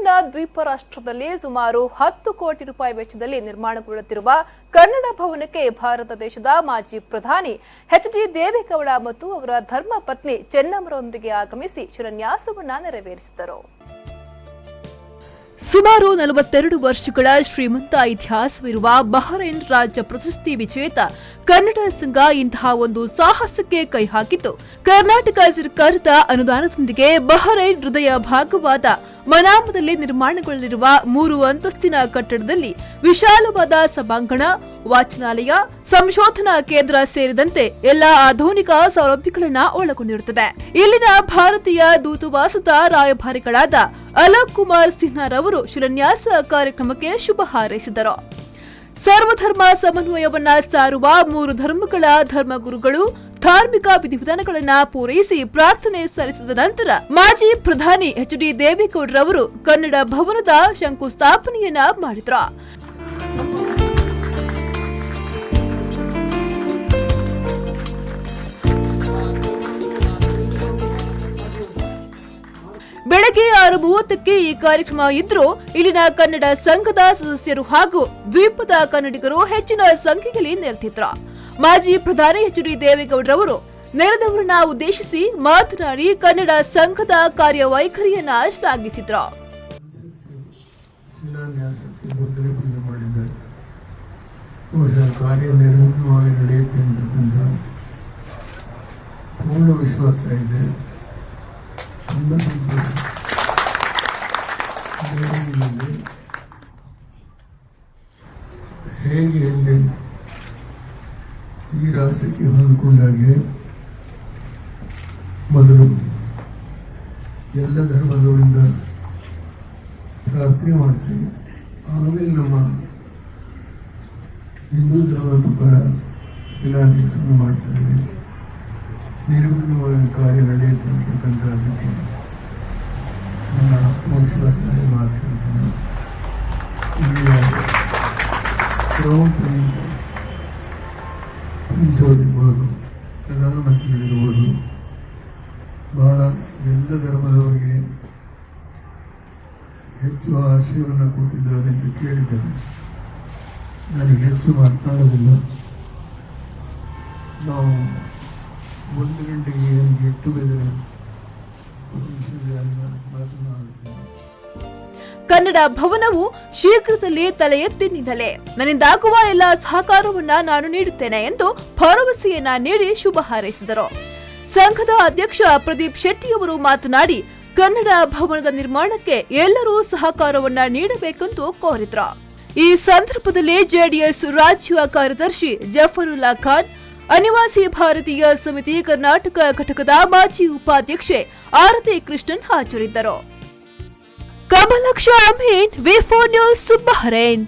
ಬಹರೇನ್ನ ದ್ವೀಪ ರಾಷ್ಟ್ರದಲ್ಲಿ ಸುಮಾರು 10 ಕೋಟಿ ರೂಪಾಯಿ ವೆಚ್ಚದಲ್ಲಿ ನಿರ್ಮಾಣಗೊಳ್ಳುತ್ತಿರುವ ಕನ್ನಡ ಭವನಕ್ಕೆ ಭಾರತ ದೇಶದ ಮಾಜಿ ಪ್ರಧಾನಿ ಎಚ್.ಡಿ. ದೇವೇಗೌಡ ಮತ್ತು ಅವರ ಧರ್ಮಪತ್ನಿ ಚೆನ್ನಮ್ಮರೊಂದಿಗೆ ಆಗಮಿಸಿ ಶಿಲಾನ್ಯಾಸವನ್ನ ನೆರವೇರಿಸಿದರು. ಸುಮಾರು 42 ವರ್ಷಗಳ ಶ್ರೀಮಂತ ಇತಿಹಾಸವಿರುವ ಬಹರೇನ್ ರಾಜ್ಯ ಪ್ರಶಸ್ತಿ ವಿಜೇತ ಕನ್ನಡ ಸಂಘ ಇಂತಹ ಒಂದು ಸಾಹಸಕ್ಕೆ ಕೈ ಹಾಕಿದ್ದು, ಕರ್ನಾಟಕ ಸರ್ಕಾರದ ಅನುದಾನದೊಂದಿಗೆ ಬಹರೇನ್ ಹೃದಯ ಭಾಗವಾದ ಮನಾಮದಲ್ಲಿ ನಿರ್ಮಾಣಗೊಳ್ಳಲಿರುವ 3 ಅಂತಸ್ತಿನ ಕಟ್ಟಡದಲ್ಲಿ ವಿಶಾಲವಾದ ಸಭಾಂಗಣ, ವಾಚನಾಲಯ, ಸಂಶೋಧನಾ ಕೇಂದ್ರ ಸೇರಿದಂತೆ ಎಲ್ಲಾ ಆಧುನಿಕ ಸೌಲಭ್ಯಗಳನ್ನು ಒಳಗೊಂಡಿರುತ್ತದೆ. ಇಲ್ಲಿನ ಭಾರತೀಯ ದೂತಾವಾಸದ ರಾಯಭಾರಿಗಳಾದ ಅಲೋಕ್ ಕುಮಾರ್ ಸಿನ್ಹಾರವರು ಶಿಲಾನ್ಯಾಸ ಕಾರ್ಯಕ್ರಮಕ್ಕೆ ಶುಭ ಹಾರೈಸಿದರು. ಸರ್ವಧರ್ಮ ಸಮನ್ವಯವನ್ನ ಸಾರುವ 3 ಧರ್ಮಗಳ ಧರ್ಮಗುರುಗಳು ಧಾರ್ಮಿಕ ವಿಧಿವಿಧಾನಗಳನ್ನು ಪೂರೈಸಿ ಪ್ರಾರ್ಥನೆ ಸಲ್ಲಿಸಿದ ನಂತರ ಮಾಜಿ ಪ್ರಧಾನಿ ಎಚ್.ಡಿ. ದೇವೇಗೌಡರವರು ಕನ್ನಡ ಭವನದ ಶಂಕುಸ್ಥಾಪನೆಯನ್ನ ಮಾಡಿದರು. ಬೆಳಗ್ಗೆ 6:30ಕ್ಕೆ ಈ ಕಾರ್ಯಕ್ರಮ ಇದ್ರೂ ಇಲ್ಲಿನ ಕನ್ನಡ ಸಂಘದ ಸದಸ್ಯರು ಹಾಗೂ ದ್ವೀಪದ ಕನ್ನಡಿಗರು ಹೆಚ್ಚಿನ ಸಂಖ್ಯೆಯಲ್ಲಿ ನೆರೆದಿದ್ರು. ಮಾಜಿ ಪ್ರಧಾನಿ ಎಚ್.ಡಿ. ದೇವೇಗೌಡರವರು ನೆರೆದವರನ್ನ ಉದ್ದೇಶಿಸಿ ಮಾತನಾಡಿ ಕನ್ನಡ ಸಂಘದ ಕಾರ್ಯವೈಖರಿಯನ್ನ ಶ್ಲಾಘಿಸಿದ್ರು. ಹೇಗೆ ಈ ರಾಷ್ಟ್ರಕ್ಕೆ ಹೊಂದಿಕೊಂಡಾಗೆ ಮೊದಲು ಎಲ್ಲ ಧರ್ಮದವರಿಂದ ಪ್ರಾರ್ಥನೆ ಮಾಡಿಸಿ, ಆಮೇಲೆ ನಮ್ಮ ಹಿಂದೂ ಧರ್ಮದ ಪ್ರಕಾರ ಶಿಲಾನ್ಯಾಸವನ್ನು ಮಾಡಿಸಿದ್ವಿ. ನಿರ್ವಿಘ್ನವಾಗಿ ಕಾರ್ಯ ನಡೆಯುತ್ತಂತಕ್ಕಂಥದ್ದಕ್ಕೆ ನನ್ನ ಆತ್ಮವಿಶ್ವಾಸದ ಮಾತುಗಳನ್ನು ಇರ್ಬೋದು, ಪ್ರಧಾನಮಂತ್ರಿಗಳಿರ್ಬೋದು, ಬಹಳ ಎಲ್ಲ ಧರ್ಮದವರಿಗೆ ಹೆಚ್ಚು ಆಶಯವನ್ನು ಕೊಟ್ಟಿದ್ದಾರೆ ಎಂದು ಕೇಳಿದ್ದಾರೆ. ನನಗೆ ಹೆಚ್ಚು ಮಾತನಾಡೋದಿಲ್ಲ. ನಾವು 1 ಗಂಟೆಗೆ ಏನು ಗೆಟ್ ಟುಗೆದರ್ ಮಾತನಾಡುತ್ತೇವೆ. ಕನ್ನಡ ಭವನವು ಶೀಘ್ರದಲ್ಲೇ ತಲೆ ಎತ್ತಿ ನಿಲ್ಲಲೆ, ನನ್ನಿಂದಾಗುವ ಎಲ್ಲ ಸಹಕಾರವನ್ನ ನಾನು ನೀಡುತ್ತೇನೆ ಎಂದು ಭರವಸೆಯನ್ನ ನೀಡಿ ಶುಭ ಹಾರೈಸಿದರು. ಸಂಘದ ಅಧ್ಯಕ್ಷ ಪ್ರದೀಪ್ ಶೆಟ್ಟಿಯವರು ಮಾತನಾಡಿ ಕನ್ನಡ ಭವನದ ನಿರ್ಮಾಣಕ್ಕೆ ಎಲ್ಲರೂ ಸಹಕಾರವನ್ನ ನೀಡಬೇಕೆಂದು ಕೋರಿದ್ರು. ಈ ಸಂದರ್ಭದಲ್ಲಿ ಜೆಡಿಎಸ್ ರಾಜ್ಯ ಕಾರ್ಯದರ್ಶಿ ಜಫರುಲ್ಲಾ ಖಾನ್, ಅನಿವಾಸಿ ಭಾರತೀಯ ಸಮಿತಿ ಕರ್ನಾಟಕ ಘಟಕದ ಮಾಜಿ ಉಪಾಧ್ಯಕ್ಷೆ ಆರತಿ ಕೃಷ್ಣನ್ ಹಾಜರಿದ್ದರು. ಕಮಲಕ್ಷ ಅಮೀನ್, ವಿ4 ನ್ಯೂಸ್, ಬಹರೇನ್.